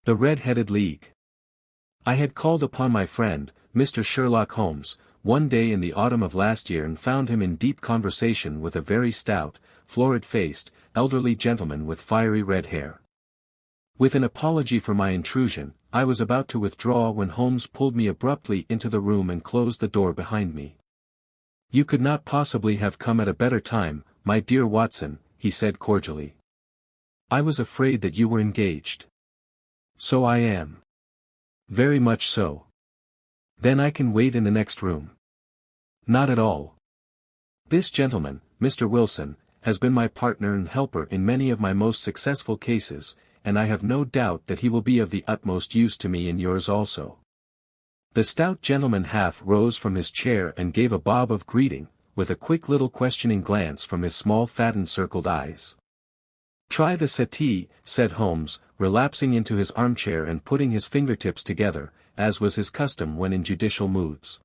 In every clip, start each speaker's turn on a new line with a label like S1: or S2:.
S1: The Red-Headed League. I had called upon my friend, Mr. Sherlock Holmes, one day in the autumn of last year and found him in deep conversation with a very stout, florid-faced, elderly gentleman with fiery red hair. With an apology for my intrusion, I was about to withdraw when Holmes pulled me abruptly into the room and closed the door behind me. "You could not possibly have come at a better time, my dear Watson," he said cordially. "I was afraid that you were engaged." "So I am." "Very much so." "Then I can wait in the next room." "Not at all. This gentleman, Mr. Wilson, has been my partner and helper in many of my most successful cases, and I have no doubt that he will be of the utmost use to me in yours also." The stout gentleman half rose from his chair and gave a bob of greeting, with a quick little questioning glance from his small fat encircled eyes. "Try the settee," said Holmes, relapsing into his armchair and putting his fingertips together, as was his custom when in judicial moods.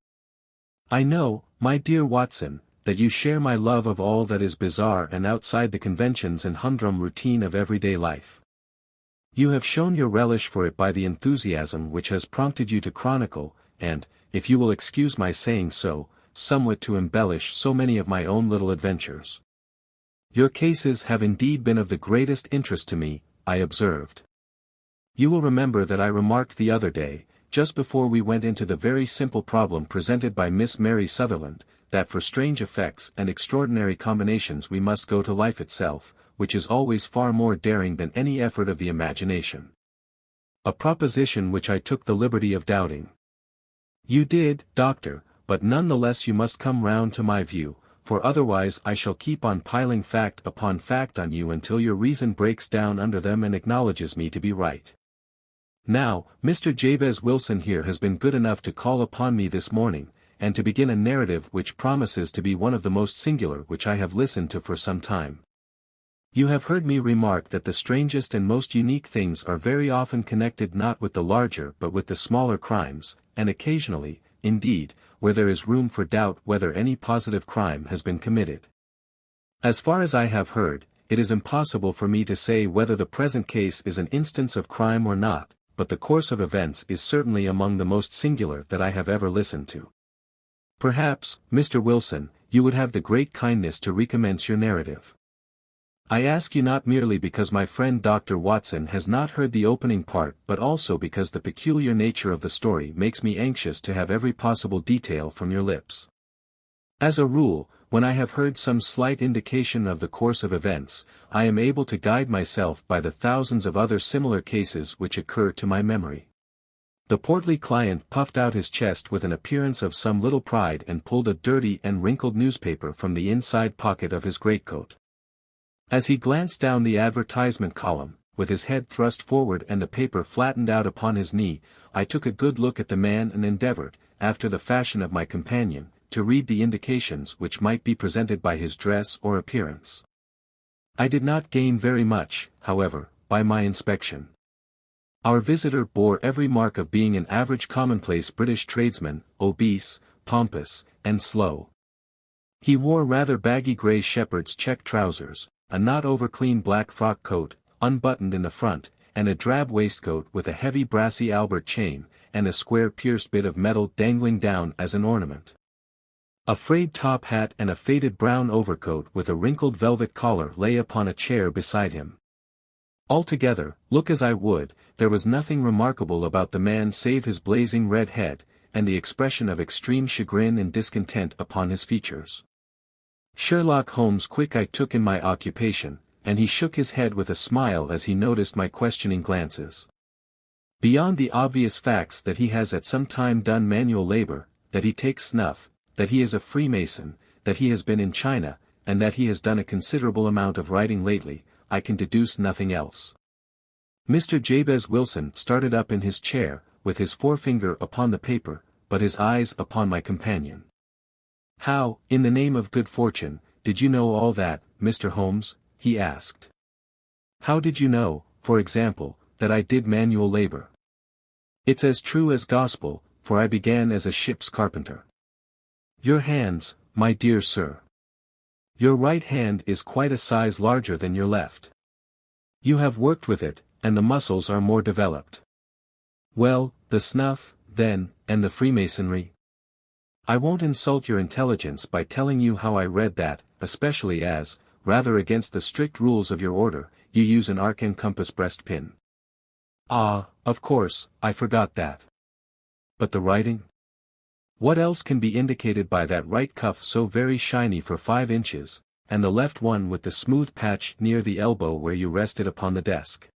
S1: "I know, my dear Watson, that you share my love of all that is bizarre and outside the conventions and humdrum routine of everyday life. You have shown your relish for it by the enthusiasm which has prompted you to chronicle, and, if you will excuse my saying so, somewhat to embellish so many of my own little adventures. Your cases have indeed been of the greatest interest to me," I observed. "You will remember that I remarked the other day, just before we went into the very simple problem presented by Miss Mary Sutherland, that for strange effects and extraordinary combinations we must go to life itself, which is always far more daring than any effort of the imagination. A proposition which I took the liberty of doubting." "You did, Doctor, but none the less you must come round to my view, for otherwise I shall keep on piling fact upon fact on you until your reason breaks down under them and acknowledges me to be right. Now, Mr. Jabez Wilson here has been good enough to call upon me this morning, and to begin a narrative which promises to be one of the most singular which I have listened to for some time. You have heard me remark that the strangest and most unique things are very often connected not with the larger but with the smaller crimes, and occasionally, indeed, where there is room for doubt whether any positive crime has been committed. As far as I have heard, it is impossible for me to say whether the present case is an instance of crime or not, but the course of events is certainly among the most singular that I have ever listened to. Perhaps, Mr. Wilson, you would have the great kindness to recommence your narrative. I ask you not merely because my friend Dr. Watson has not heard the opening part but also because the peculiar nature of the story makes me anxious to have every possible detail from your lips. As a rule, when I have heard some slight indication of the course of events, I am able to guide myself by the thousands of other similar cases which occur to my memory." The portly client puffed out his chest with an appearance of some little pride and pulled a dirty and wrinkled newspaper from the inside pocket of his greatcoat. As he glanced down the advertisement column, with his head thrust forward and the paper flattened out upon his knee, I took a good look at the man and endeavored, after the fashion of my companion, to read the indications which might be presented by his dress or appearance. I did not gain very much, however, by my inspection. Our visitor bore every mark of being an average commonplace British tradesman, obese, pompous, and slow. He wore rather baggy grey shepherd's check trousers, a not over-clean black frock coat, unbuttoned in the front, and a drab waistcoat with a heavy brassy Albert chain, and a square pierced bit of metal dangling down as an ornament. A frayed top hat and a faded brown overcoat with a wrinkled velvet collar lay upon a chair beside him. Altogether, look as I would, there was nothing remarkable about the man save his blazing red head, and the expression of extreme chagrin and discontent upon his features. Sherlock Holmes' quick eye took in my occupation, and he shook his head with a smile as he noticed my questioning glances. Beyond the obvious facts that he has at some time done manual labor, that he takes snuff, that he is a Freemason, that he has been in China, and that he has done a considerable amount of writing lately, I can deduce nothing else. Mr. Jabez Wilson started up in his chair, with his forefinger upon the paper, but his eyes upon my companion. "How, in the name of good fortune, did you know all that, Mr. Holmes?" he asked. "How did you know, for example, that I did manual labor?" "It's as true as gospel, for I began as a ship's carpenter." "Your hands, my dear sir. Your right hand is quite a size larger than your left. You have worked with it, and the muscles are more developed." Well, the snuff, then, and the Freemasonry? I won't insult your intelligence by telling you how I read that, especially as, rather against the strict rules of your order, you use an arc and compass breastpin. Ah, of course, I forgot that. But the writing? What else can be indicated by that right cuff so very shiny for 5 inches, and the left one with the smooth patch near the elbow where you rested upon the desk?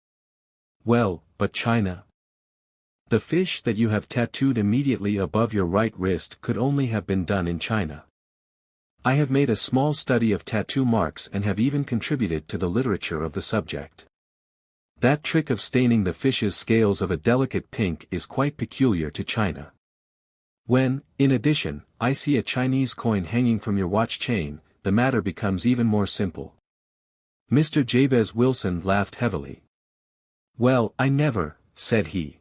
S1: Well, but China. The fish that you have tattooed immediately above your right wrist could only have been done in China. I have made a small study of tattoo marks and have even contributed to the literature of the subject. That trick of staining the fish's scales of a delicate pink is quite peculiar to China. When, in addition, I see a Chinese coin hanging from your watch chain, the matter becomes even more simple. Mr. Jabez Wilson laughed heavily. Well, I never, said he.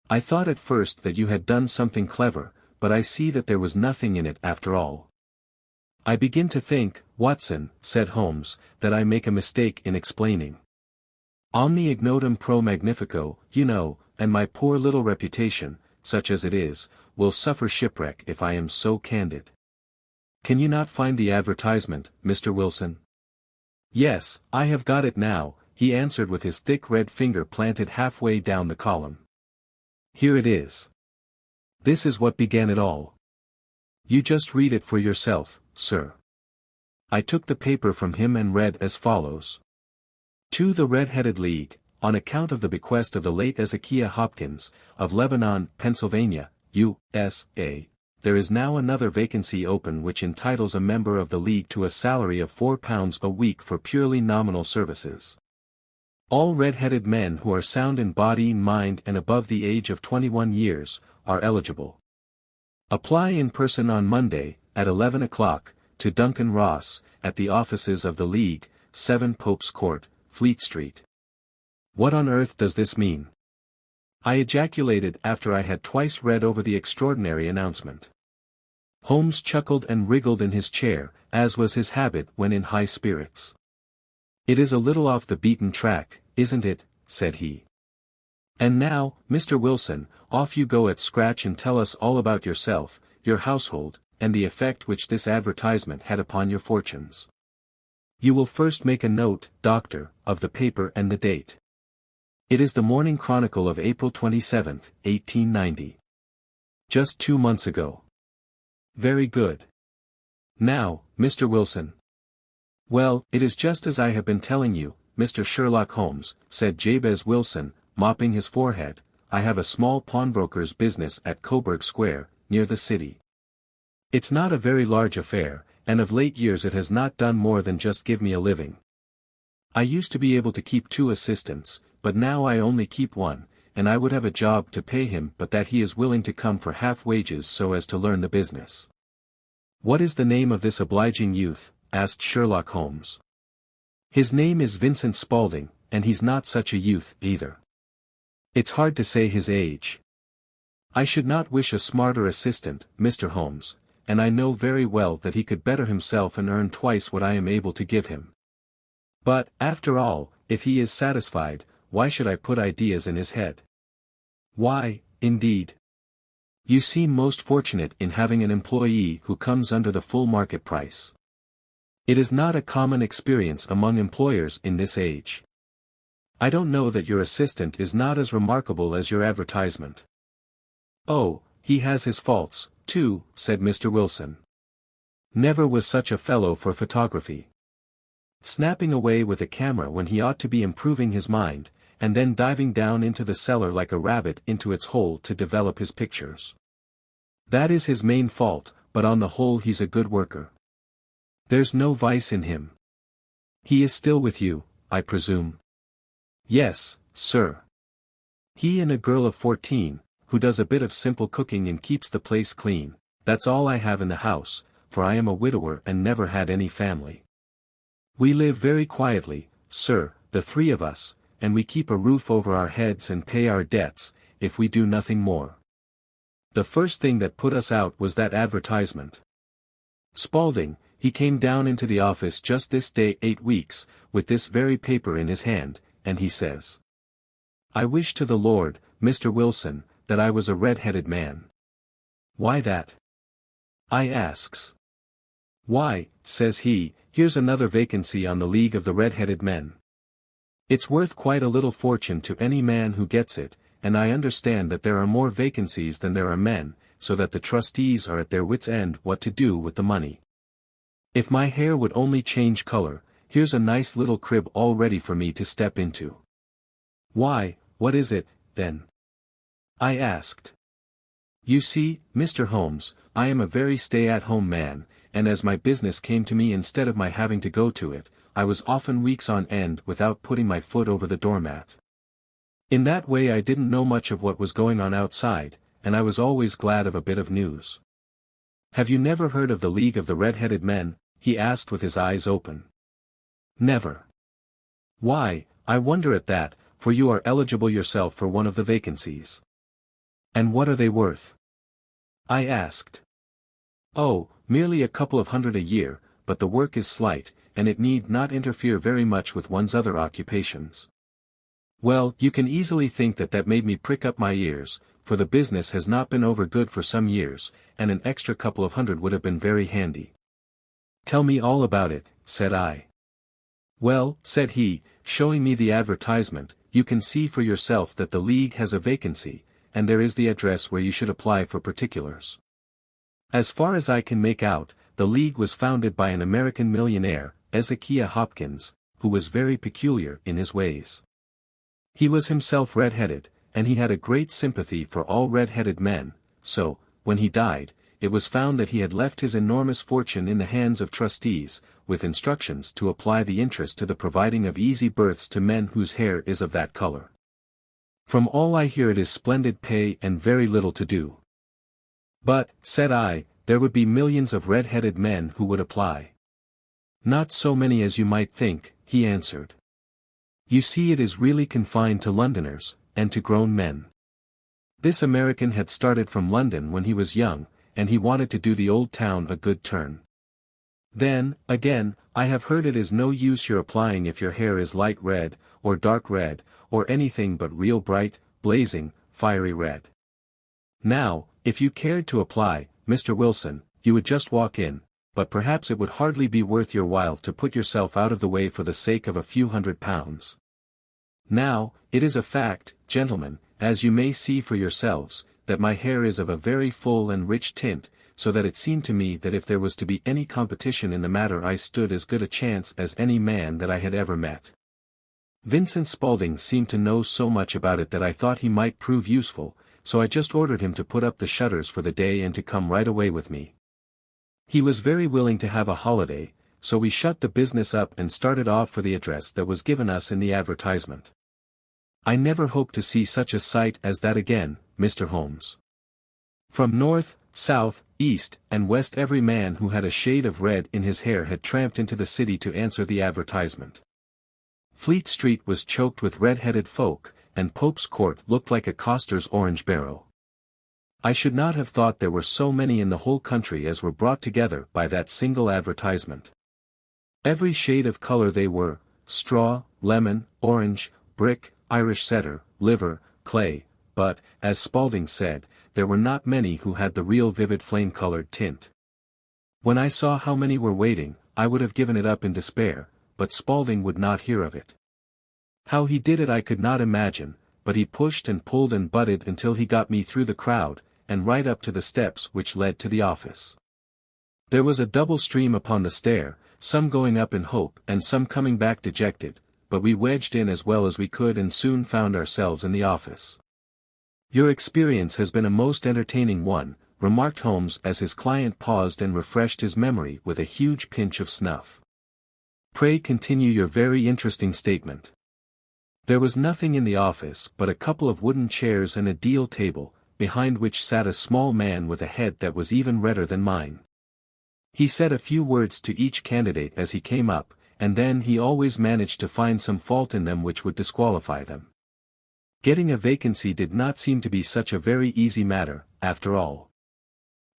S1: I thought at first that you had done something clever, but I see that there was nothing in it after all. I begin to think, Watson, said Holmes, that I make a mistake in explaining. Omni ignotum pro magnifico, you know, and my poor little reputation, such as it is, will suffer shipwreck if I am so candid. Can you not find the advertisement, Mr. Wilson? Yes, I have got it now, he answered with his thick red finger planted halfway down the column. Here it is. This is what began it all. You just read it for yourself, sir. I took the paper from him and read as follows. To the Red-Headed League, on account of the bequest of the late Ezekiah Hopkins, of Lebanon, Pennsylvania, U.S.A., there is now another vacancy open which entitles a member of the League to a salary of £4 a week for purely nominal services. All red-headed men who are sound in body, mind and above the age of 21 years, are eligible. Apply in person on Monday, at 11 o'clock, to Duncan Ross, at the offices of the League, 7 Pope's Court, Fleet Street. What on earth does this mean? I ejaculated after I had twice read over the extraordinary announcement. Holmes chuckled and wriggled in his chair, as was his habit when in high spirits. It is a little off the beaten track, isn't it, said he. And now, Mr. Wilson, off you go at scratch and tell us all about yourself, your household, and the effect which this advertisement had upon your fortunes. You will first make a note, Doctor, of the paper and the date. It is the Morning Chronicle of April 27, 1890. Just 2 months ago. Very good. Now, Mr. Wilson. Well, it is just as I have been telling you, Mr. Sherlock Holmes, said Jabez Wilson, mopping his forehead. I have a small pawnbroker's business at Coburg Square, near the city. It's not a very large affair, and of late years it has not done more than just give me a living. I used to be able to keep 2 assistants, but now I only keep 1, and I would have a job to pay him but that he is willing to come for half wages so as to learn the business. What is the name of this obliging youth? Asked Sherlock Holmes. His name is Vincent Spaulding, and he's not such a youth, either. It's hard to say his age. I should not wish a smarter assistant, Mr. Holmes, and I know very well that he could better himself and earn twice what I am able to give him. But, after all, if he is satisfied, why should I put ideas in his head? Why, indeed? You seem most fortunate in having an employee who comes under the full market price. It is not a common experience among employers in this age. I don't know that your assistant is not as remarkable as your advertisement. Oh, he has his faults, too, said Mr. Wilson. Never was such a fellow for photography. Snapping away with a camera when he ought to be improving his mind, and then diving down into the cellar like a rabbit into its hole to develop his pictures. That is his main fault, but on the whole he's a good worker. There's no vice in him. He is still with you, I presume? Yes, sir. He and a girl of 14, who does a bit of simple cooking and keeps the place clean. That's all I have in the house, for I am a widower and never had any family. We live very quietly, sir, the 3 of us, and we keep a roof over our heads and pay our debts, if we do nothing more. The first thing that put us out was that advertisement. Spaulding, he came down into the office just this day 8 weeks, with this very paper in his hand, and he says, I wish to the Lord, Mr. Wilson, that I was a red-headed man. Why that? I asks. Why, says he, here's another vacancy on the League of the Red-Headed Men. It's worth quite a little fortune to any man who gets it, and I understand that there are more vacancies than there are men, so that the trustees are at their wits' end what to do with the money. If my hair would only change color, here's a nice little crib all ready for me to step into. Why, what is it, then? I asked. You see, Mr. Holmes, I am a very stay-at-home man, and as my business came to me instead of my having to go to it, I was often weeks on end without putting my foot over the doormat. In that way I didn't know much of what was going on outside, and I was always glad of a bit of news. Have you never heard of the League of the Red-Headed Men? He asked with his eyes open. Never. Why, I wonder at that, for you are eligible yourself for one of the vacancies. And what are they worth? I asked. Oh, merely a couple of hundred a year, but the work is slight, and it need not interfere very much with one's other occupations. Well, you can easily think that made me prick up my ears, for the business has not been over good for some years, and an extra couple of hundred would have been very handy. Tell me all about it, said I. Well, said he, showing me the advertisement, you can see for yourself that the League has a vacancy, and there is the address where you should apply for particulars. As far as I can make out, the League was founded by an American millionaire, Ezekiah Hopkins, who was very peculiar in his ways. He was himself red-headed, and he had a great sympathy for all red-headed men, so, when he died, it was found that he had left his enormous fortune in the hands of trustees, with instructions to apply the interest to the providing of easy berths to men whose hair is of that color. From all I hear it is splendid pay and very little to do. But, said I, there would be millions of red-headed men who would apply. Not so many as you might think, he answered. You see, it is really confined to Londoners, and to grown men. This American had started from London when he was young, and he wanted to do the old town a good turn. Then, again, I have heard it is no use your applying if your hair is light red, or dark red, or anything but real bright, blazing, fiery red. Now, if you cared to apply, Mr. Wilson, you would just walk in, but perhaps it would hardly be worth your while to put yourself out of the way for the sake of a few £100. Now, it is a fact, gentlemen, as you may see for yourselves, that my hair is of a very full and rich tint, so that it seemed to me that if there was to be any competition in the matter I stood as good a chance as any man that I had ever met. Vincent Spaulding seemed to know so much about it that I thought he might prove useful, so I just ordered him to put up the shutters for the day and to come right away with me. He was very willing to have a holiday, so we shut the business up and started off for the address that was given us in the advertisement. I never hope to see such a sight as that again, Mr. Holmes. From north, south, east, and west every man who had a shade of red in his hair had tramped into the city to answer the advertisement. Fleet Street was choked with red-headed folk, and Pope's Court looked like a coster's orange barrel. I should not have thought there were so many in the whole country as were brought together by that single advertisement. Every shade of color they were, straw, lemon, orange, brick, Irish setter, liver, clay, but, as Spaulding said, there were not many who had the real vivid flame-colored tint. When I saw how many were waiting, I would have given it up in despair, but Spaulding would not hear of it. How he did it I could not imagine, but he pushed and pulled and butted until he got me through the crowd, and right up to the steps which led to the office. There was a double stream upon the stair, some going up in hope and some coming back dejected, but we wedged in as well as we could and soon found ourselves in the office. Your experience has been a most entertaining one, remarked Holmes as his client paused and refreshed his memory with a huge pinch of snuff. Pray continue your very interesting statement. There was nothing in the office but a couple of wooden chairs and a deal table, behind which sat a small man with a head that was even redder than mine. He said a few words to each candidate as he came up, and then he always managed to find some fault in them which would disqualify them. Getting a vacancy did not seem to be such a very easy matter, after all.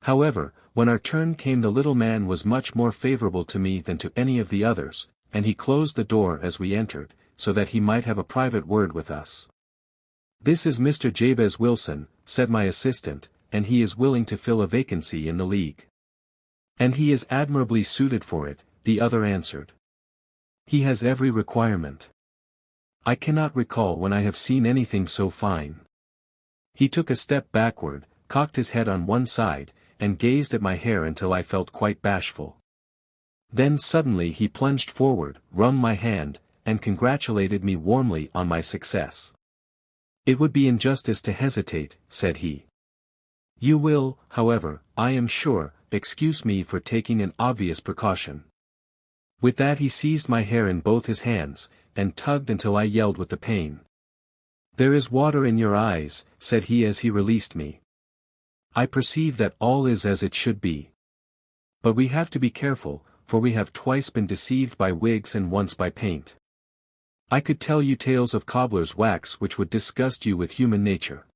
S1: However, when our turn came the little man was much more favorable to me than to any of the others, and he closed the door as we entered, so that he might have a private word with us. "This is Mr. Jabez Wilson," said my assistant, "and he is willing to fill a vacancy in the league." "And he is admirably suited for it," the other answered. "He has every requirement. I cannot recall when I have seen anything so fine." He took a step backward, cocked his head on one side, and gazed at my hair until I felt quite bashful. Then suddenly he plunged forward, wrung my hand, and congratulated me warmly on my success. "It would be injustice to hesitate," said he. "You will, however, I am sure, excuse me for taking an obvious precaution." With that he seized my hair in both his hands, and tugged until I yelled with the pain. "There is water in your eyes," said he as he released me. "I perceive that all is as it should be. But we have to be careful, for we have twice been deceived by wigs and once by paint. I could tell you tales of cobbler's wax which would disgust you with human nature."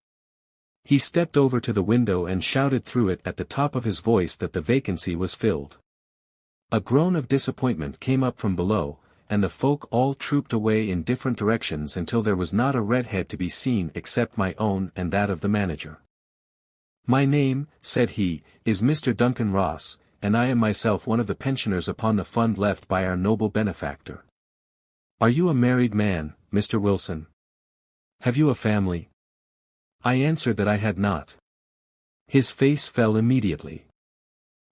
S1: He stepped over to the window and shouted through it at the top of his voice that the vacancy was filled. A groan of disappointment came up from below, and the folk all trooped away in different directions until there was not a red head to be seen except my own and that of the manager. "My name," said he, "is Mr. Duncan Ross, and I am myself one of the pensioners upon the fund left by our noble benefactor. Are you a married man, Mr. Wilson? Have you a family?" I answered that I had not. His face fell immediately.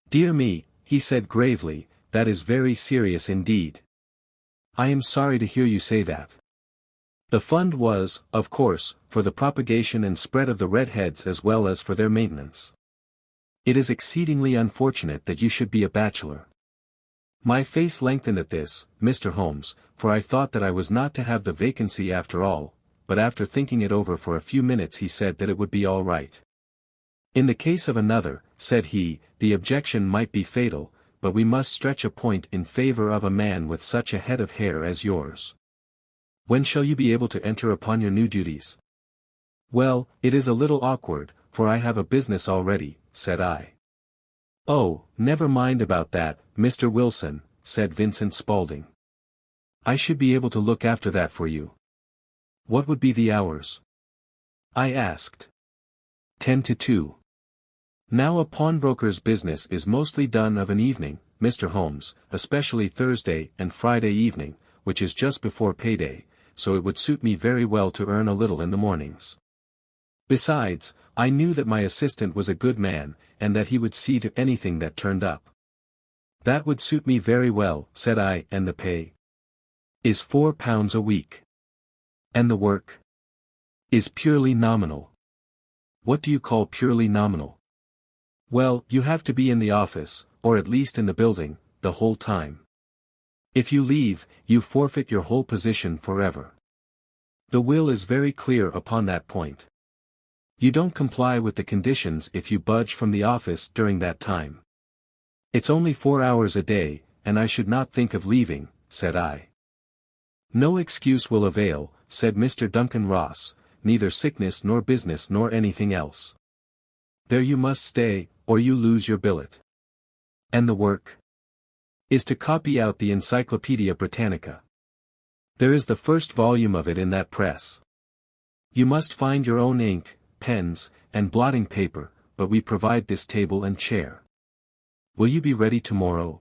S1: "Dear me," he said gravely, "that is very serious indeed. I am sorry to hear you say that. The fund was, of course, for the propagation and spread of the redheads as well as for their maintenance. It is exceedingly unfortunate that you should be a bachelor." My face lengthened at this, Mr. Holmes, for I thought that I was not to have the vacancy after all, but after thinking it over for a few minutes he said that it would be all right. "In the case of another," said he, "the objection might be fatal, but we must stretch a point in favor of a man with such a head of hair as yours. When shall you be able to enter upon your new duties?" "Well, it is a little awkward, for I have a business already," said I. "Oh, never mind about that, Mr. Wilson," said Vincent Spaulding. "I should be able to look after that for you." "What would be the hours?" I asked. 10 to 2. "Now a pawnbroker's business is mostly done of an evening, Mr. Holmes, especially Thursday and Friday evening, which is just before payday, so it would suit me very well to earn a little in the mornings. Besides, I knew that my assistant was a good man, and that he would see to anything that turned up." "That would suit me very well," said I. "And the pay?" "Is £4 a week." "And the work?" "Is purely nominal." "What do you call purely nominal?" "Well, you have to be in the office, or at least in the building, the whole time. If you leave, you forfeit your whole position forever. The will is very clear upon that point. You don't comply with the conditions if you budge from the office during that time. It's only 4 hours a day, and I should not think of leaving," said I. "No excuse will avail," said Mr. Duncan Ross, "neither sickness nor business nor anything else. There you must stay, or you lose your billet." "And the work?" "Is to copy out the Encyclopaedia Britannica. There is the first volume of it in that press. You must find your own ink, pens, and blotting paper, but we provide this table and chair. Will you be ready tomorrow?"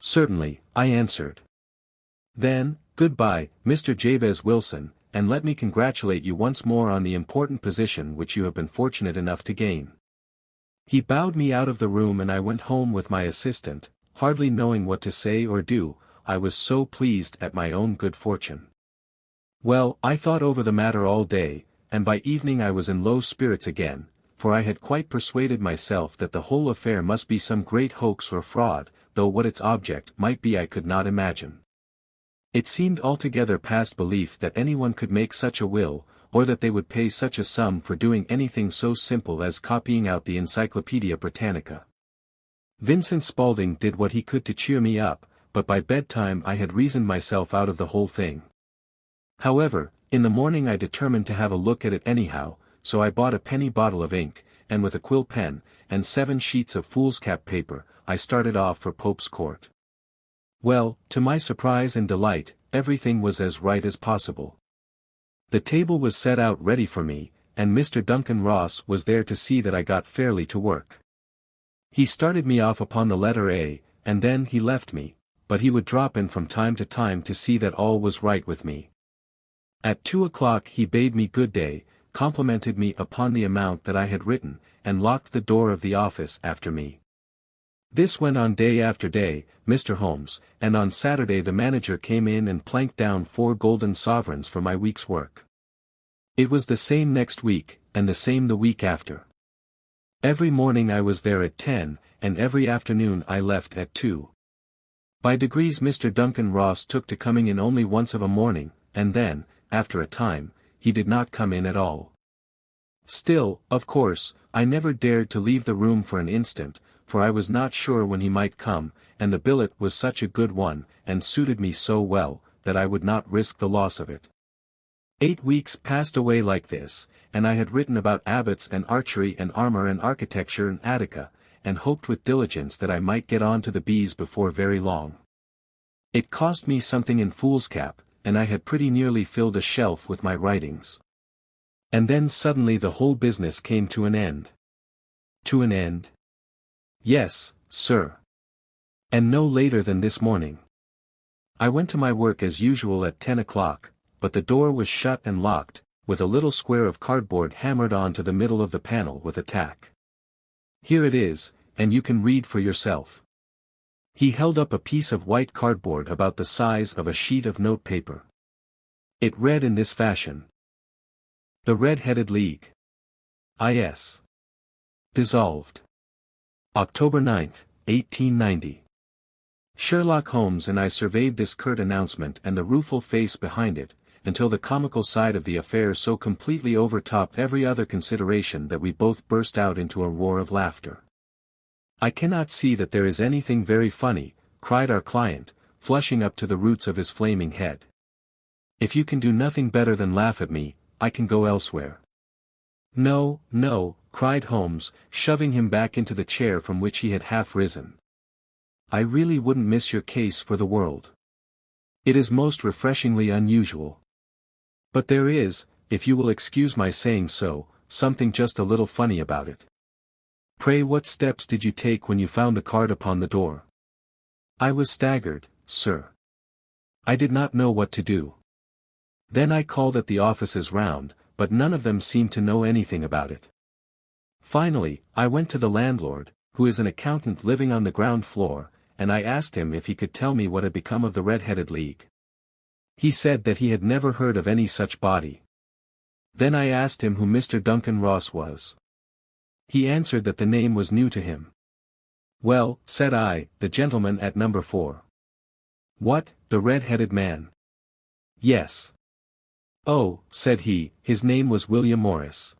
S1: "Certainly," I answered. "Then, good-bye, Mr. Jabez Wilson, and let me congratulate you once more on the important position which you have been fortunate enough to gain." He bowed me out of the room and I went home with my assistant, hardly knowing what to say or do, I was so pleased at my own good fortune. Well, I thought over the matter all day, and by evening I was in low spirits again, for I had quite persuaded myself that the whole affair must be some great hoax or fraud, though what its object might be I could not imagine. It seemed altogether past belief that anyone could make such a will, or that they would pay such a sum for doing anything so simple as copying out the Encyclopaedia Britannica. Vincent Spaulding did what he could to cheer me up, but by bedtime I had reasoned myself out of the whole thing. However, in the morning I determined to have a look at it anyhow, so I bought a penny bottle of ink, and with a quill pen, and 7 sheets of foolscap paper, I started off for Pope's Court. Well, to my surprise and delight, everything was as right as possible. The table was set out ready for me, and Mr. Duncan Ross was there to see that I got fairly to work. He started me off upon the letter A, and then he left me, but he would drop in from time to time to see that all was right with me. At 2 o'clock he bade me good day, complimented me upon the amount that I had written, and locked the door of the office after me. This went on day after day, Mr. Holmes, and on Saturday the manager came in and planked down 4 golden sovereigns for my week's work. It was the same next week, and the same the week after. Every morning I was there at 10, and every afternoon I left at 2. By degrees Mr. Duncan Ross took to coming in only once of a morning, and then, after a time, he did not come in at all. Still, of course, I never dared to leave the room for an instant, for I was not sure when he might come, and the billet was such a good one, and suited me so well, that I would not risk the loss of it. 8 weeks passed away like this, and I had written about abbots and archery and armor and architecture in Attica, and hoped with diligence that I might get on to the bees before very long. It cost me something in foolscap, and I had pretty nearly filled a shelf with my writings. And then suddenly the whole business came to an end. To an end? Yes, sir. And no later than this morning. I went to my work as usual at 10 o'clock, but the door was shut and locked, with a little square of cardboard hammered on to the middle of the panel with a tack. Here it is, and you can read for yourself. He held up a piece of white cardboard about the size of a sheet of note paper. It read in this fashion. The Red-Headed League. I.S. Dissolved. October 9, 1890. Sherlock Holmes and I surveyed this curt announcement and the rueful face behind it, until the comical side of the affair so completely overtopped every other consideration that we both burst out into a roar of laughter. "I cannot see that there is anything very funny," cried our client, flushing up to the roots of his flaming head. "If you can do nothing better than laugh at me, I can go elsewhere." "No, no," cried Holmes, shoving him back into the chair from which he had half risen. "I really wouldn't miss your case for the world. It is most refreshingly unusual. But there is, if you will excuse my saying so, something just a little funny about it. Pray what steps did you take when you found the card upon the door?" "I was staggered, sir. I did not know what to do. Then I called at the offices round, but none of them seemed to know anything about it. Finally, I went to the landlord, who is an accountant living on the ground floor, and I asked him if he could tell me what had become of the Red-Headed League. He said that he had never heard of any such body. Then I asked him who Mr. Duncan Ross was. He answered that the name was new to him. "Well," said I, "the gentleman at number 4. "What, the red-headed man?" "Yes." "Oh," said he, "his name was William Morris.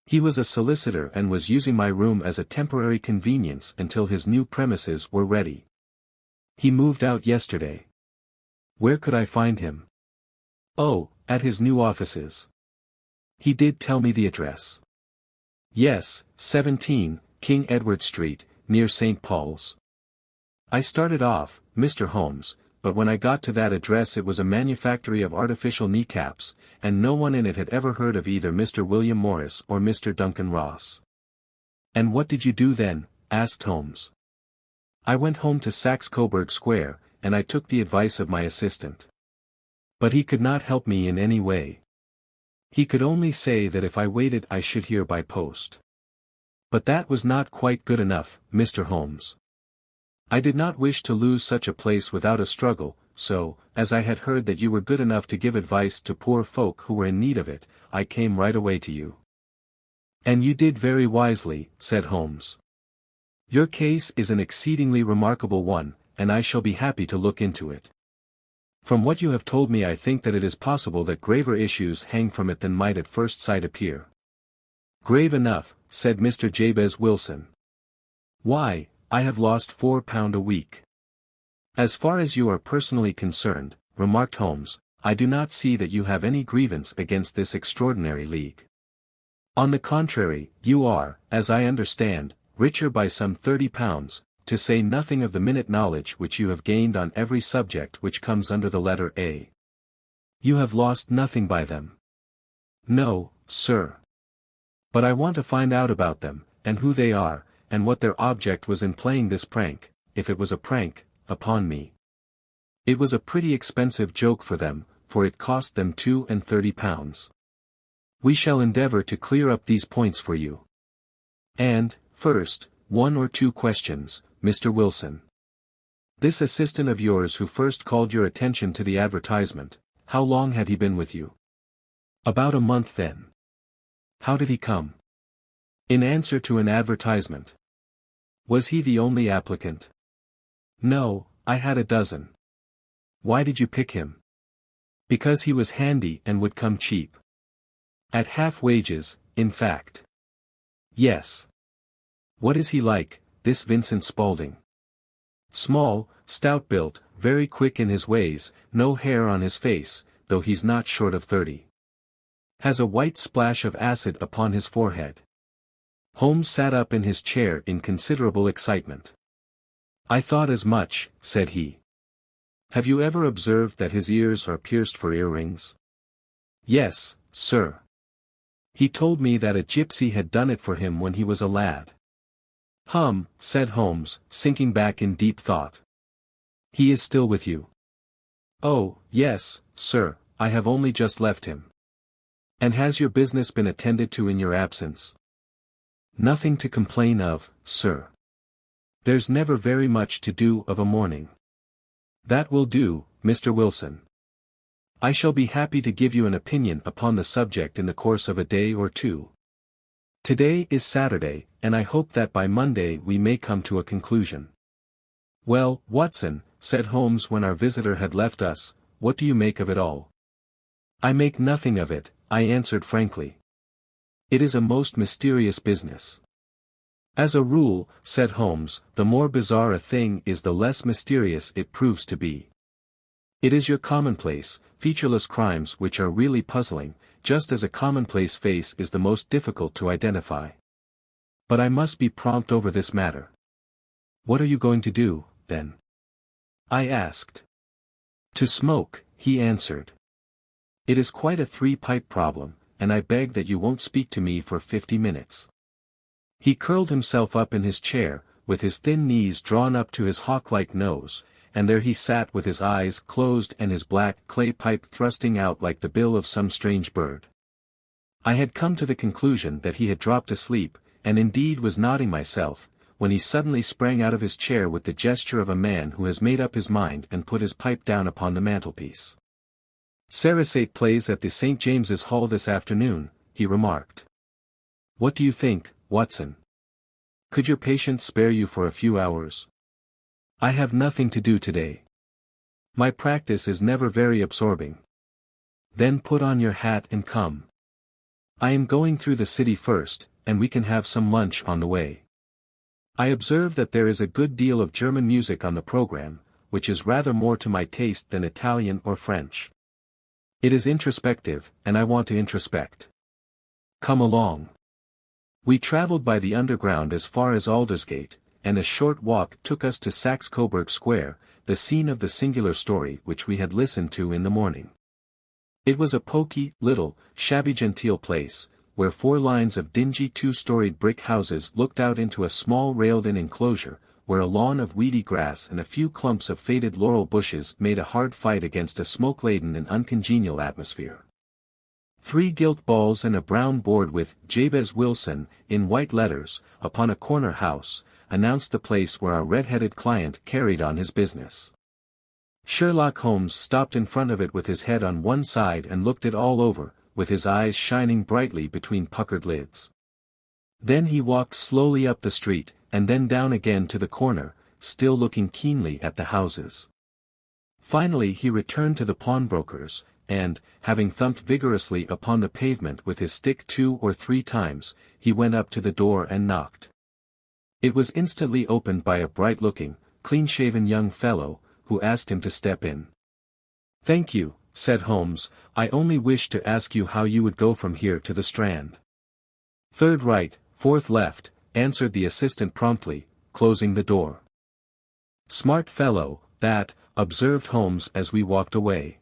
S1: He was a solicitor and was using my room as a temporary convenience until his new premises were ready. He moved out yesterday." "Where could I find him?" "Oh, at his new offices. He did tell me the address." "Yes, 17, King Edward Street, near St. Paul's." I started off, Mr. Holmes, but when I got to that address it was a manufactory of artificial kneecaps, and no one in it had ever heard of either Mr. William Morris or Mr. Duncan Ross. "And what did you do then?" asked Holmes. "I went home to Saxe-Coburg Square, and I took the advice of my assistant. But he could not help me in any way. He could only say that if I waited I should hear by post. But that was not quite good enough, Mr. Holmes. I did not wish to lose such a place without a struggle, so, as I had heard that you were good enough to give advice to poor folk who were in need of it, I came right away to you." "And you did very wisely," said Holmes. "Your case is an exceedingly remarkable one, and I shall be happy to look into it. From what you have told me I think that it is possible that graver issues hang from it than might at first sight appear." "Grave enough," said Mr. Jabez Wilson. "Why, I have lost £4 a week." "As far as you are personally concerned," remarked Holmes, "I do not see that you have any grievance against this extraordinary league. On the contrary, you are, as I understand, richer by some £30, to say nothing of the minute knowledge which you have gained on every subject which comes under the letter A. You have lost nothing by them. No, sir. But I want to find out about them, and who they are, and what their object was in playing this prank, if it was a prank, upon me. It was a pretty expensive joke for them, for it cost them £32. We shall endeavour to clear up these points for you. And, first, 1 or 2 questions, Mr. Wilson. This assistant of yours who first called your attention to the advertisement, how long had he been with you? About a month then. How did he come? In answer to an advertisement. Was he the only applicant? No, I had a dozen. Why did you pick him? Because he was handy and would come cheap. At half wages, in fact. Yes. What is he like, this Vincent Spaulding? Small, stout-built, very quick in his ways, no hair on his face, though he's not short of 30. Has a white splash of acid upon his forehead. Holmes sat up in his chair in considerable excitement. I thought as much, said he. Have you ever observed that his ears are pierced for earrings? Yes, sir. He told me that a gypsy had done it for him when he was a lad. Said Holmes, sinking back in deep thought. He is still with you? Oh, yes, sir, I have only just left him. And has your business been attended to in your absence? Nothing to complain of, sir. There's never very much to do of a morning. That will do, Mr. Wilson. I shall be happy to give you an opinion upon the subject in the course of a day or 2. Today is Saturday, and I hope that by Monday we may come to a conclusion. Well, Watson, said Holmes when our visitor had left us, what do you make of it all? I make nothing of it, I answered frankly. It is a most mysterious business. As a rule, said Holmes, the more bizarre a thing is the less mysterious it proves to be. It is your commonplace, featureless crimes which are really puzzling, just as a commonplace face is the most difficult to identify. But I must be prompt over this matter. What are you going to do, then? I asked. To smoke, he answered. It is quite a 3-pipe problem, and I beg that you won't speak to me for 50 minutes. He curled himself up in his chair, with his thin knees drawn up to his hawk-like nose, and there he sat with his eyes closed and his black clay pipe thrusting out like the bill of some strange bird. I had come to the conclusion that he had dropped asleep, and indeed was nodding myself, when he suddenly sprang out of his chair with the gesture of a man who has made up his mind and put his pipe down upon the mantelpiece. Sarasate plays at the St. James's Hall this afternoon, he remarked. What do you think, Watson? Could your patient spare you for a few hours? I have nothing to do today. My practice is never very absorbing. Then put on your hat and come. I am going through the city first, and we can have some lunch on the way. I observe that there is a good deal of German music on the program, which is rather more to my taste than Italian or French. It is introspective, and I want to introspect. Come along. We travelled by the Underground as far as Aldersgate, and a short walk took us to Saxe-Coburg Square, the scene of the singular story which we had listened to in the morning. It was a poky, little, shabby-genteel place, where 4 lines of dingy 2-storied brick houses looked out into a small railed-in enclosure, where a lawn of weedy grass and a few clumps of faded laurel bushes made a hard fight against a smoke-laden and uncongenial atmosphere. 3 gilt balls and a brown board with Jabez Wilson, in white letters, upon a corner house, announced the place where our red-headed client carried on his business. Sherlock Holmes stopped in front of it with his head on one side and looked it all over, with his eyes shining brightly between puckered lids. Then he walked slowly up the street, and then down again to the corner, still looking keenly at the houses. Finally he returned to the pawnbroker's, and, having thumped vigorously upon the pavement with his stick 2 or 3 times, he went up to the door and knocked. It was instantly opened by a bright-looking, clean-shaven young fellow, who asked him to step in. "Thank you," said Holmes, "I only wished to ask you how you would go from here to the Strand." "Third right, 4th left," answered the assistant promptly, closing the door. "Smart fellow, that," observed Holmes as we walked away.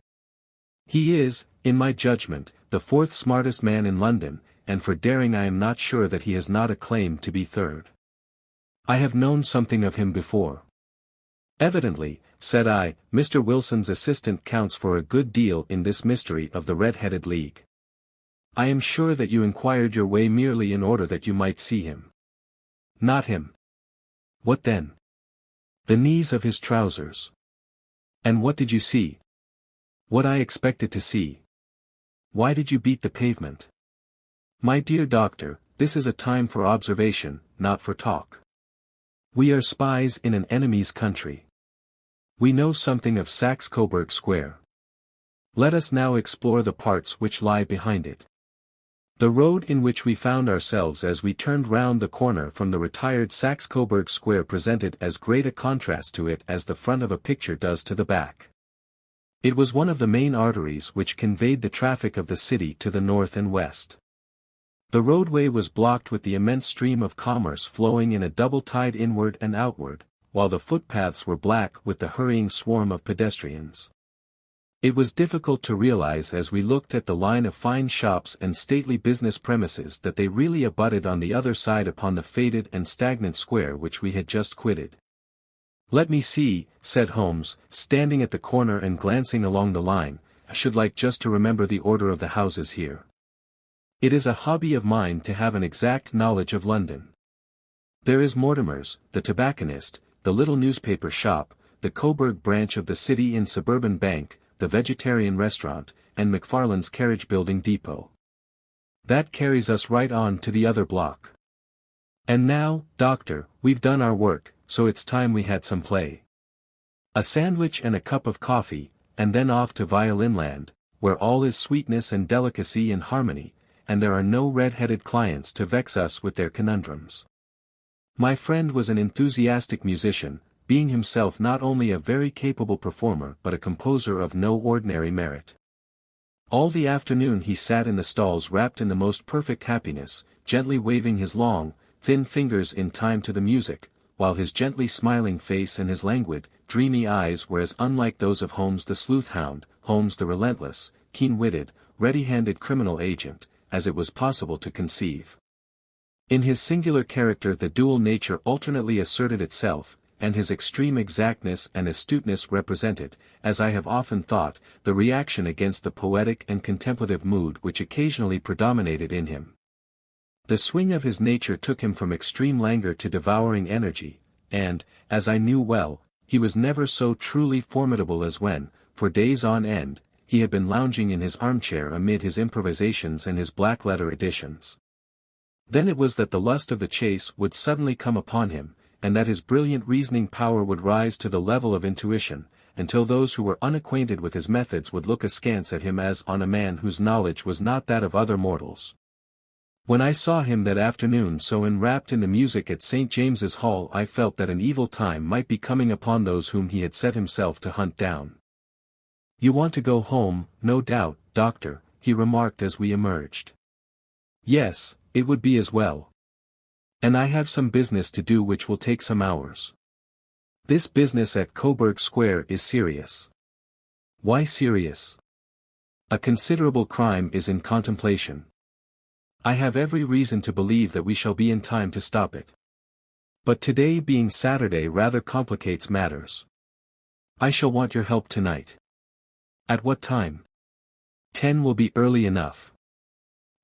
S1: He is, in my judgment, the fourth smartest man in London, and for daring I am not sure that he has not a claim to be third. I have known something of him before. Evidently, said I, Mr. Wilson's assistant counts for a good deal in this mystery of the Red-Headed League. I am sure that you inquired your way merely in order that you might see him. Not him. What then? The knees of his trousers. And what did you see? What I expected to see. Why did you beat the pavement? My dear doctor, this is a time for observation, not for talk. We are spies in an enemy's country. We know something of Saxe-Coburg Square. Let us now explore the parts which lie behind it. The road in which we found ourselves as we turned round the corner from the retired Saxe-Coburg Square presented as great a contrast to it as the front of a picture does to the back. It was one of the main arteries which conveyed the traffic of the city to the north and west. The roadway was blocked with the immense stream of commerce flowing in a double tide inward and outward, while the footpaths were black with the hurrying swarm of pedestrians. It was difficult to realize as we looked at the line of fine shops and stately business premises that they really abutted on the other side upon the faded and stagnant square which we had just quitted. Let me see, said Holmes, standing at the corner and glancing along the line, I should like just to remember the order of the houses here. It is a hobby of mine to have an exact knowledge of London. There is Mortimer's, the tobacconist, the little newspaper shop, the Coburg branch of the City and Suburban Bank, the vegetarian restaurant, and McFarlane's carriage building depot. That carries us right on to the other block. And now, doctor, we've done our work, so it's time we had some play. A sandwich and a cup of coffee, and then off to Violinland, where all is sweetness and delicacy and harmony, and there are no red-headed clients to vex us with their conundrums. My friend was an enthusiastic musician, being himself not only a very capable performer but a composer of no ordinary merit. All the afternoon he sat in the stalls wrapped in the most perfect happiness, gently waving his long, thin fingers in time to the music, while his gently smiling face and his languid, dreamy eyes were as unlike those of Holmes the sleuth-hound, Holmes the relentless, keen-witted, ready-handed criminal agent, as it was possible to conceive. In his singular character the dual nature alternately asserted itself, and his extreme exactness and astuteness represented, as I have often thought, the reaction against the poetic and contemplative mood which occasionally predominated in him. The swing of his nature took him from extreme languor to devouring energy, and, as I knew well, he was never so truly formidable as when, for days on end, he had been lounging in his armchair amid his improvisations and his black-letter editions. Then it was that the lust of the chase would suddenly come upon him, and that his brilliant reasoning power would rise to the level of intuition, until those who were unacquainted with his methods would look askance at him as on a man whose knowledge was not that of other mortals. When I saw him that afternoon so enwrapped in the music at St. James's Hall I felt that an evil time might be coming upon those whom he had set himself to hunt down. "You want to go home, no doubt, doctor," he remarked as we emerged. "Yes, it would be as well. And I have some business to do which will take some hours. This business at Coburg Square is serious." "Why serious?" "A considerable crime is in contemplation. I have every reason to believe that we shall be in time to stop it. But today being Saturday rather complicates matters. I shall want your help tonight." "At what time?" 10 will be early enough.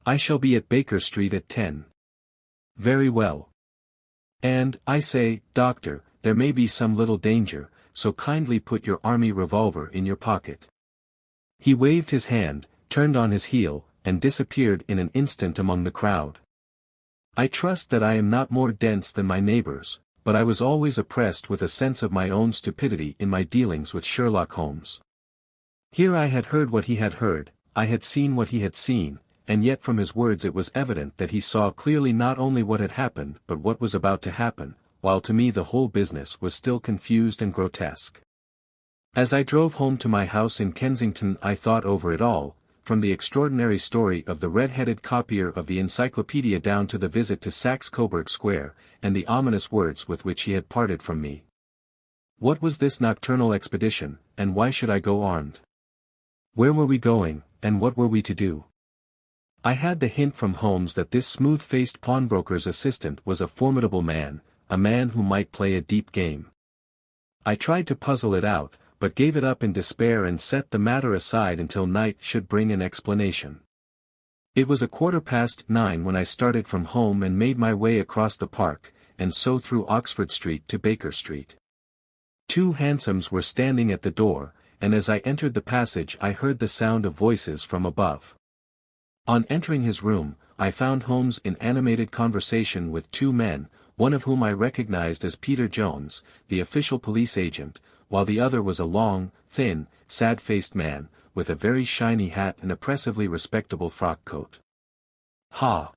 S1: I shall be at Baker Street at 10. "Very well. And, I say, doctor, there may be some little danger, so kindly put your army revolver in your pocket." He waved his hand, turned on his heel, and disappeared in an instant among the crowd. I trust that I am not more dense than my neighbors, but I was always oppressed with a sense of my own stupidity in my dealings with Sherlock Holmes. Here I had heard what he had heard, I had seen what he had seen, and yet from his words it was evident that he saw clearly not only what had happened but what was about to happen, while to me the whole business was still confused and grotesque. As I drove home to my house in Kensington I thought over it all, from the extraordinary story of the red-headed copier of the encyclopedia down to the visit to Saxe-Coburg Square, and the ominous words with which he had parted from me. What was this nocturnal expedition, and why should I go armed? Where were we going, and what were we to do? I had the hint from Holmes that this smooth-faced pawnbroker's assistant was a formidable man, a man who might play a deep game. I tried to puzzle it out, but gave it up in despair and set the matter aside until night should bring an explanation. It was 9:15 when I started from home and made my way across the park, and so through Oxford Street to Baker Street. 2 hansoms were standing at the door, and as I entered the passage I heard the sound of voices from above. On entering his room, I found Holmes in animated conversation with 2 men, one of whom I recognized as Peter Jones, the official police agent, while the other was a long, thin, sad-faced man, with a very shiny hat and oppressively respectable frock coat. "Ha!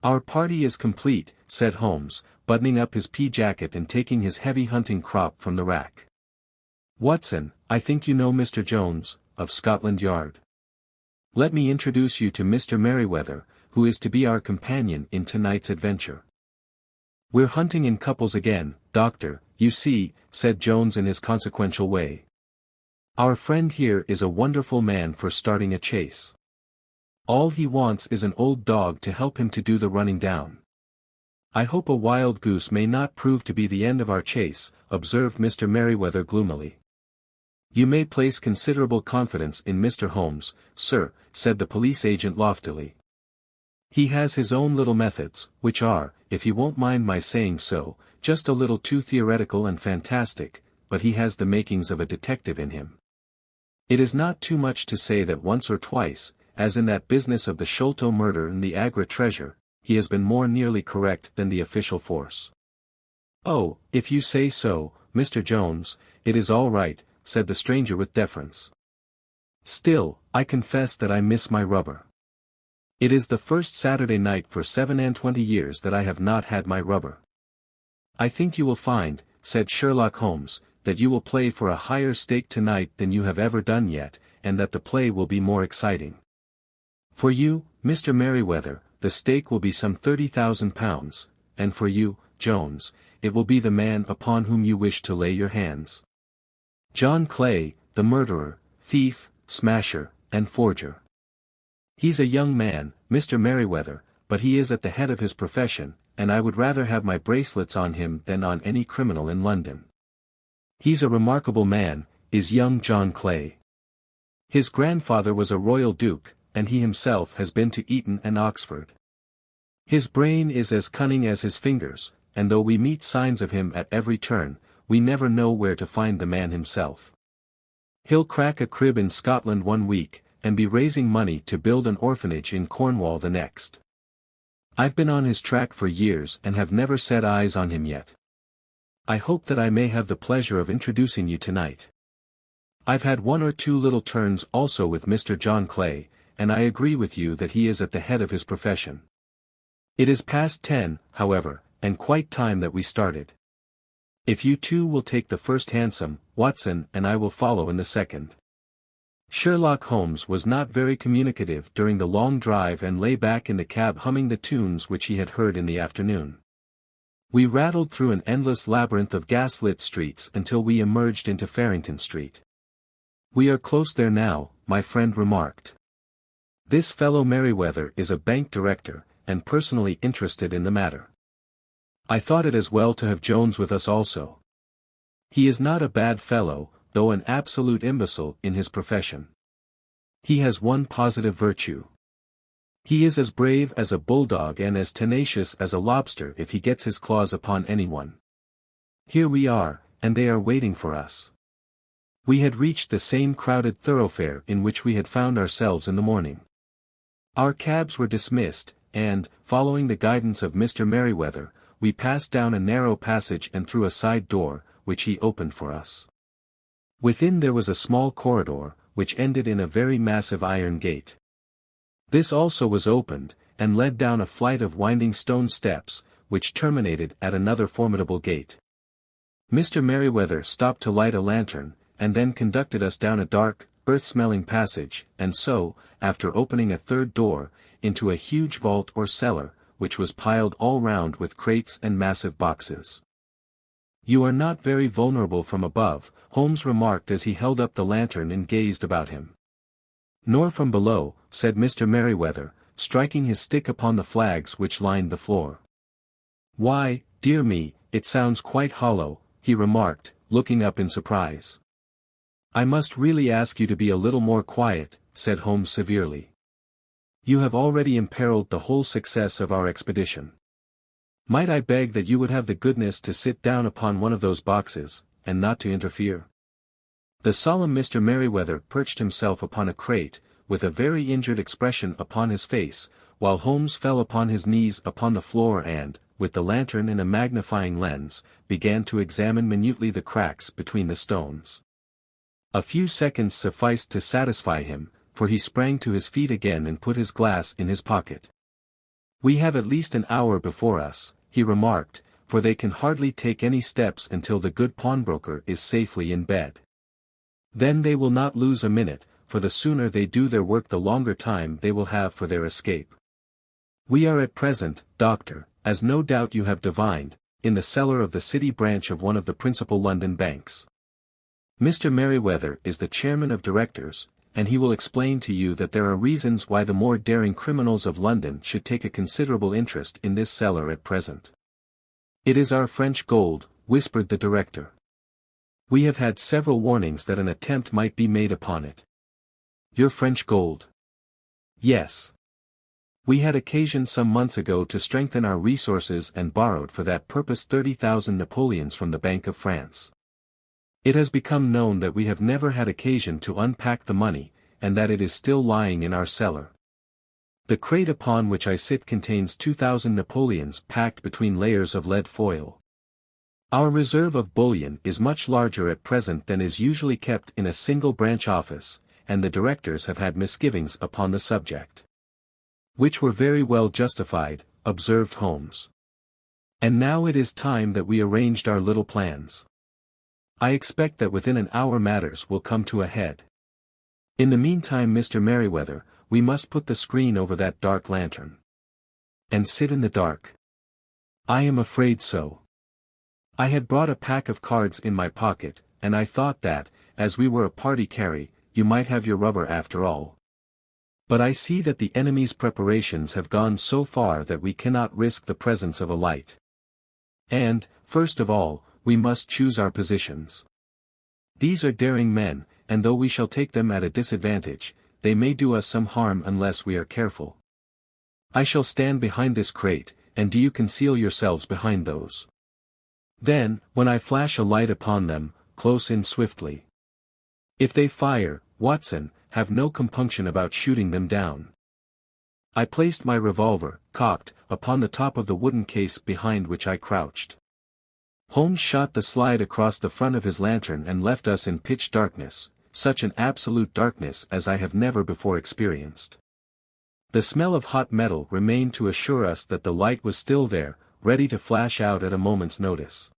S1: Our party is complete," said Holmes, buttoning up his pea jacket and taking his heavy hunting crop from the rack. "Watson, I think you know Mr. Jones, of Scotland Yard. Let me introduce you to Mr. Merryweather, who is to be our companion in tonight's adventure." "We're hunting in couples again, Doctor, you see," said Jones in his consequential way. "Our friend here is a wonderful man for starting a chase. All he wants is an old dog to help him to do the running down." "I hope a wild goose may not prove to be the end of our chase," observed Mr. Merryweather gloomily. "You may place considerable confidence in Mr. Holmes, sir," said the police agent loftily. "He has his own little methods, which are, if you won't mind my saying so, just a little too theoretical and fantastic, but he has the makings of a detective in him. It is not too much to say that once or twice, as in that business of the Sholto murder and the Agra treasure, he has been more nearly correct than the official force." "Oh, if you say so, Mr. Jones, it is all right," said the stranger with deference. "Still, I confess that I miss my rubber. It is the first Saturday night for 27 years that I have not had my rubber." "I think you will find," said Sherlock Holmes, "that you will play for a higher stake tonight than you have ever done yet, and that the play will be more exciting. For you, Mr. Merryweather, the stake will be some £30,000, and for you, Jones, it will be the man upon whom you wish to lay your hands. John Clay, the murderer, thief, smasher, and forger. He's a young man, Mr. Merryweather, but he is at the head of his profession, and I would rather have my bracelets on him than on any criminal in London. He's a remarkable man, is young John Clay. His grandfather was a royal duke, and he himself has been to Eton and Oxford. His brain is as cunning as his fingers, and though we meet signs of him at every turn, we never know where to find the man himself. He'll crack a crib in Scotland one week, and be raising money to build an orphanage in Cornwall the next. I've been on his track for years and have never set eyes on him yet. I hope that I may have the pleasure of introducing you tonight. I've had 1 or 2 little turns also with Mr. John Clay, and I agree with you that he is at the head of his profession. It is past 10, however, and quite time that we started. If you two will take the first hansom, Watson and I will follow in the second." Sherlock Holmes was not very communicative during the long drive and lay back in the cab humming the tunes which he had heard in the afternoon. We rattled through an endless labyrinth of gas-lit streets until we emerged into Farrington Street. "We are close there now," my friend remarked. "This fellow Merryweather is a bank director, and personally interested in the matter. I thought it as well to have Jones with us also. He is not a bad fellow, though an absolute imbecile in his profession. He has one positive virtue. He is as brave as a bulldog and as tenacious as a lobster if he gets his claws upon anyone. Here we are, and they are waiting for us." We had reached the same crowded thoroughfare in which we had found ourselves in the morning. Our cabs were dismissed, and, following the guidance of Mr. Merryweather, we passed down a narrow passage and through a side door, which he opened for us. Within there was a small corridor, which ended in a very massive iron gate. This also was opened, and led down a flight of winding stone steps, which terminated at another formidable gate. Mr. Merryweather stopped to light a lantern, and then conducted us down a dark, earth-smelling passage, and so, after opening a third door, into a huge vault or cellar, which was piled all round with crates and massive boxes. "You are not very vulnerable from above," Holmes remarked as he held up the lantern and gazed about him. Nor from below, said Mr. Merryweather, striking his stick upon the flags which lined the floor. Why, dear me, it sounds quite hollow, he remarked, looking up in surprise. I must really ask you to be a little more quiet, said Holmes severely. You have already imperiled the whole success of our expedition. Might I beg that you would have the goodness to sit down upon one of those boxes, and not to interfere? The solemn Mr. Merryweather perched himself upon a crate, with a very injured expression upon his face, while Holmes fell upon his knees upon the floor and, with the lantern and a magnifying lens, began to examine minutely the cracks between the stones. A few seconds sufficed to satisfy him, for he sprang to his feet again and put his glass in his pocket. We have at least an hour before us, he remarked, for they can hardly take any steps until the good pawnbroker is safely in bed. Then they will not lose a minute, for the sooner they do their work the longer time they will have for their escape. We are at present, Doctor, as no doubt you have divined, in the cellar of the city branch of one of the principal London banks. Mr. Merryweather is the chairman of directors, and he will explain to you that there are reasons why the more daring criminals of London should take a considerable interest in this cellar at present. It is our French gold, whispered the director. We have had several warnings that an attempt might be made upon it. Your French gold? Yes. We had occasion some months ago to strengthen our resources and borrowed for that purpose 30,000 Napoleons from the Bank of France. It has become known that we have never had occasion to unpack the money, and that it is still lying in our cellar. The crate upon which I sit contains 2,000 Napoleons packed between layers of lead foil. Our reserve of bullion is much larger at present than is usually kept in a single branch office, and the directors have had misgivings upon the subject. Which were very well justified, observed Holmes. And now it is time that we arranged our little plans. I expect that within an hour matters will come to a head. In the meantime, Mr. Merryweather, we must put the screen over that dark lantern. And sit in the dark. I am afraid so. I had brought a pack of cards in my pocket, and I thought that, as we were a party carry, you might have your rubber after all. But I see that the enemy's preparations have gone so far that we cannot risk the presence of a light. And, first of all, we must choose our positions. These are daring men, and though we shall take them at a disadvantage, they may do us some harm unless we are careful. I shall stand behind this crate, and do you conceal yourselves behind those. Then, when I flash a light upon them, close in swiftly. If they fire, Watson, have no compunction about shooting them down. I placed my revolver, cocked, upon the top of the wooden case behind which I crouched. Holmes shot the slide across the front of his lantern and left us in pitch darkness, such an absolute darkness as I have never before experienced. The smell of hot metal remained to assure us that the light was still there, ready to flash out at a moment's notice.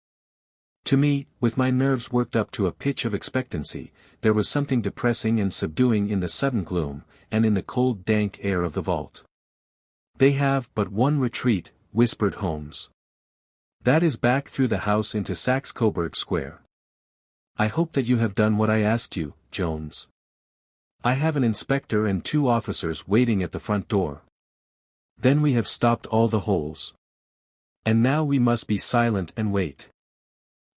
S1: To me, with my nerves worked up to a pitch of expectancy, there was something depressing and subduing in the sudden gloom, and in the cold dank air of the vault. They have but one retreat, whispered Holmes. That is back through the house into Saxe-Coburg Square. I hope that you have done what I asked you, Jones. I have an inspector and 2 officers waiting at the front door. Then we have stopped all the holes. And now we must be silent and wait.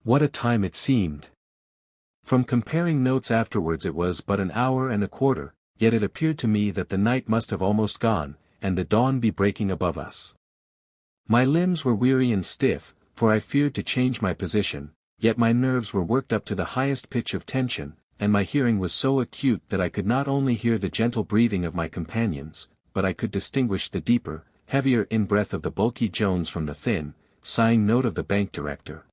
S1: What a time it seemed! From comparing notes afterwards it was but an hour and a quarter, yet it appeared to me that the night must have almost gone, and the dawn be breaking above us. My limbs were weary and stiff, for I feared to change my position, yet my nerves were worked up to the highest pitch of tension, and my hearing was so acute that I could not only hear the gentle breathing of my companions, but I could distinguish the deeper, heavier in-breath of the bulky Jones from the thin, sighing note of the bank director.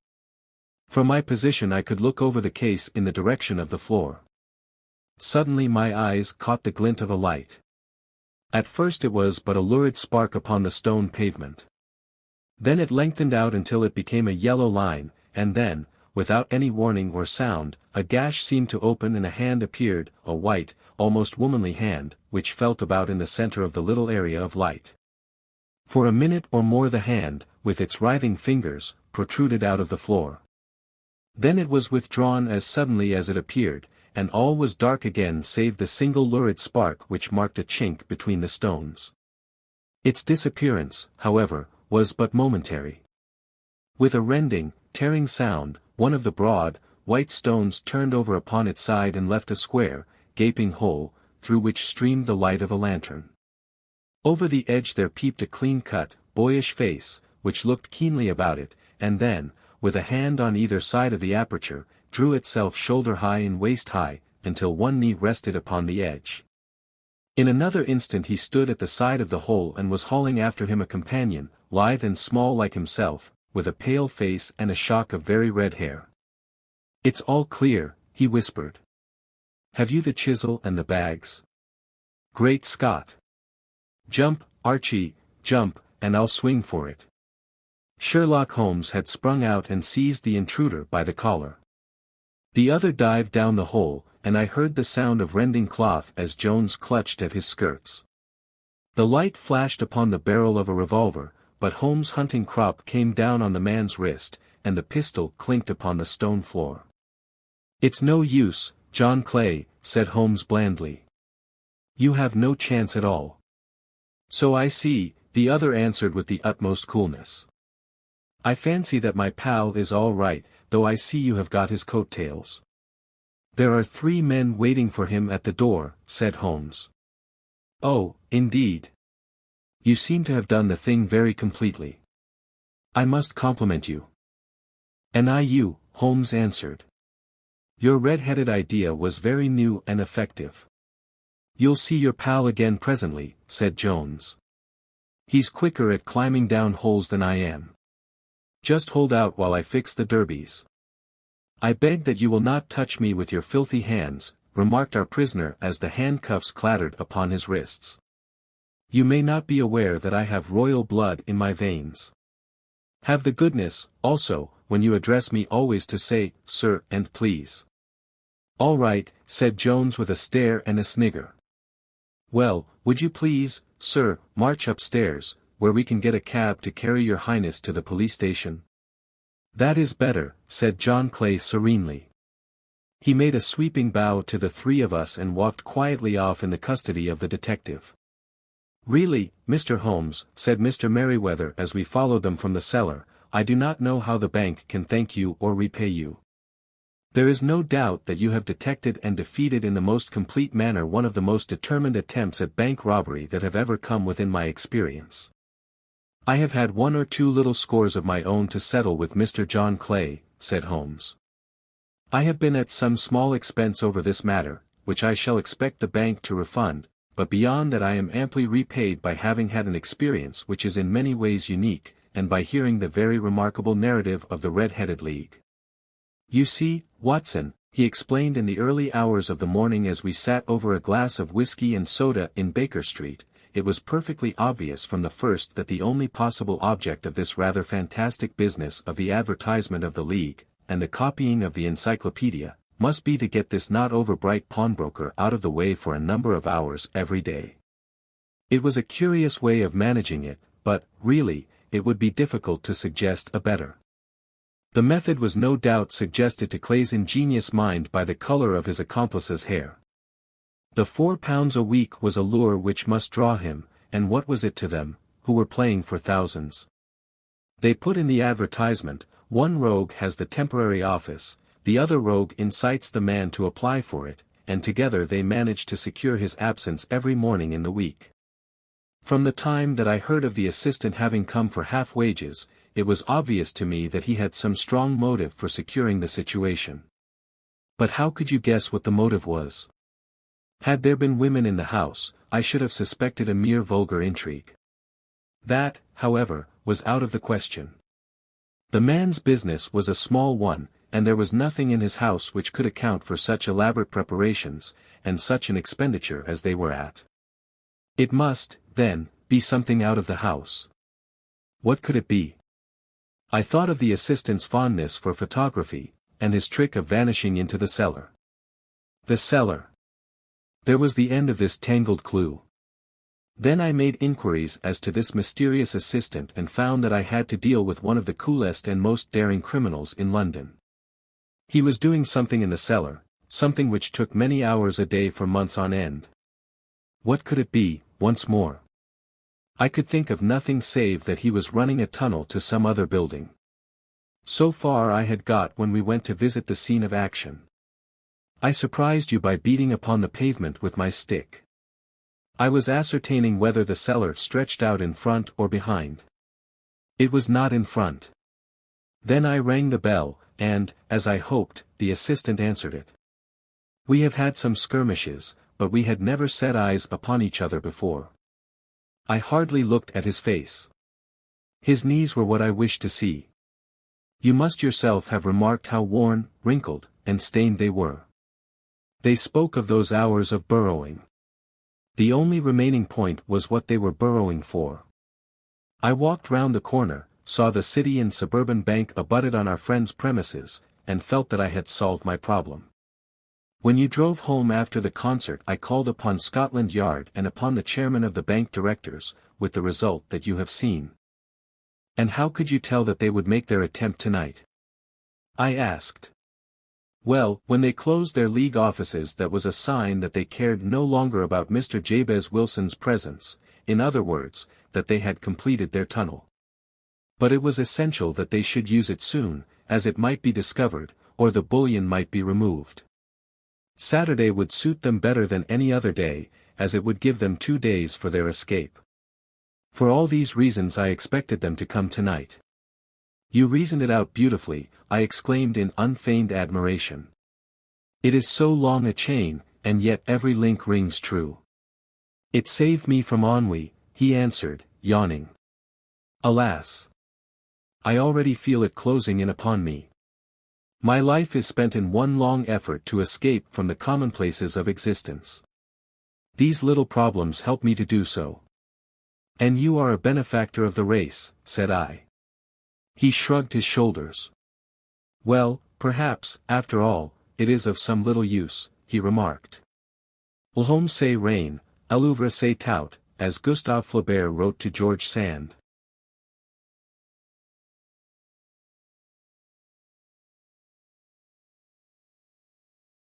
S1: From my position I could look over the case in the direction of the floor. Suddenly my eyes caught the glint of a light. At first it was but a lurid spark upon the stone pavement. Then it lengthened out until it became a yellow line, and then, without any warning or sound, a gash seemed to open and a hand appeared, a white, almost womanly hand, which felt about in the center of the little area of light. For a minute or more the hand, with its writhing fingers, protruded out of the floor. Then it was withdrawn as suddenly as it appeared, and all was dark again save the single lurid spark which marked a chink between the stones. Its disappearance, however, was but momentary. With a rending, tearing sound, one of the broad, white stones turned over upon its side and left a square, gaping hole, through which streamed the light of a lantern. Over the edge there peeped a clean-cut, boyish face, which looked keenly about it, and then, with a hand on either side of the aperture, drew itself shoulder-high and waist-high, until one knee rested upon the edge. In another instant he stood at the side of the hole and was hauling after him a companion, lithe and small like himself, with a pale face and a shock of very red hair. "It's all clear," he whispered. "Have you the chisel and the bags? Great Scott! Jump, Archie, jump, and I'll swing for it." Sherlock Holmes had sprung out and seized the intruder by the collar. The other dived down the hole, and I heard the sound of rending cloth as Jones clutched at his skirts. The light flashed upon the barrel of a revolver, but Holmes' hunting crop came down on the man's wrist, and the pistol clinked upon the stone floor. "It's no use, John Clay," said Holmes blandly. "You have no chance at all." "So I see," the other answered with the utmost coolness. "I fancy that my pal is all right, though I see you have got his coat-tails." "There are 3 men waiting for him at the door," said Holmes. "Oh, indeed. You seem to have done the thing very completely. I must compliment you." "And I you," Holmes answered. "Your red-headed idea was very new and effective." "You'll see your pal again presently," said Jones. "He's quicker at climbing down holes than I am. Just hold out while I fix the derbies." "I beg that you will not touch me with your filthy hands," remarked our prisoner as the handcuffs clattered upon his wrists. "You may not be aware that I have royal blood in my veins. Have the goodness, also, when you address me always to say, 'Sir,' and 'please.'" "All right," said Jones with a stare and a snigger. "Well, would you please, sir, march upstairs, where we can get a cab to carry your highness to the police station?" "That is better," said John Clay serenely. He made a sweeping bow to the 3 of us and walked quietly off in the custody of the detective. "Really, Mr. Holmes," said Mr. Merryweather as we followed them from the cellar, "I do not know how the bank can thank you or repay you. There is no doubt that you have detected and defeated in the most complete manner one of the most determined attempts at bank robbery that have ever come within my experience. I have had 1 or 2 little scores of my own to settle with Mr. John Clay," said Holmes. "I have been at some small expense over this matter, which I shall expect the bank to refund, but beyond that I am amply repaid by having had an experience which is in many ways unique, and by hearing the very remarkable narrative of the Red-Headed League. You see, Watson," he explained in the early hours of the morning as we sat over a glass of whiskey and soda in Baker Street, "it was perfectly obvious from the first that the only possible object of this rather fantastic business of the advertisement of the League, and the copying of the encyclopedia, must be to get this not over-bright pawnbroker out of the way for a number of hours every day. It was a curious way of managing it, but, really, it would be difficult to suggest a better. The method was no doubt suggested to Clay's ingenious mind by the color of his accomplice's hair. The £4 a week was a lure which must draw him, and what was it to them, who were playing for thousands? They put in the advertisement, "One rogue has the temporary office, the other rogue incites the man to apply for it," and together they managed to secure his absence every morning in the week. From the time that I heard of the assistant having come for half wages, it was obvious to me that he had some strong motive for securing the situation. But how could you guess what the motive was? Had there been women in the house, I should have suspected a mere vulgar intrigue. That, however, was out of the question. The man's business was a small one, and there was nothing in his house which could account for such elaborate preparations, and such an expenditure as they were at. It must, then, be something out of the house. What could it be? I thought of the assistant's fondness for photography, and his trick of vanishing into the cellar. The cellar. There was the end of this tangled clue. Then I made inquiries as to this mysterious assistant and found that I had to deal with one of the coolest and most daring criminals in London. He was doing something in the cellar, something which took many hours a day for months on end. What could it be, once more? I could think of nothing save that he was running a tunnel to some other building. So far I had got when we went to visit the scene of action. I surprised you by beating upon the pavement with my stick. I was ascertaining whether the cellar stretched out in front or behind. It was not in front. Then I rang the bell, and, as I hoped, the assistant answered it. We have had some skirmishes, but we had never set eyes upon each other before. I hardly looked at his face. His knees were what I wished to see. You must yourself have remarked how worn, wrinkled, and stained they were. They spoke of those hours of burrowing. The only remaining point was what they were burrowing for. I walked round the corner, saw the City and Suburban Bank abutted on our friend's premises, and felt that I had solved my problem. When you drove home after the concert I called upon Scotland Yard and upon the chairman of the bank directors, with the result that you have seen. And how could you tell that they would make their attempt tonight? I asked. Well, when they closed their league offices that was a sign that they cared no longer about Mr. Jabez Wilson's presence, in other words, that they had completed their tunnel. But it was essential that they should use it soon, as it might be discovered, or the bullion might be removed. Saturday would suit them better than any other day, as it would give them 2 days for their escape. For all these reasons I expected them to come tonight. You reasoned it out beautifully, I exclaimed in unfeigned admiration. It is so long a chain, and yet every link rings true. It saved me from ennui, he answered, yawning. Alas! I already feel it closing in upon me. My life is spent in one long effort to escape from the commonplaces of existence. These little problems help me to do so. And you are a benefactor of the race, said I. He shrugged his shoulders. Well, perhaps, after all, it is of some little use, he remarked. Holmes c'est rien, à l'ouvre c'est tout, as Gustave Flaubert wrote to George Sand.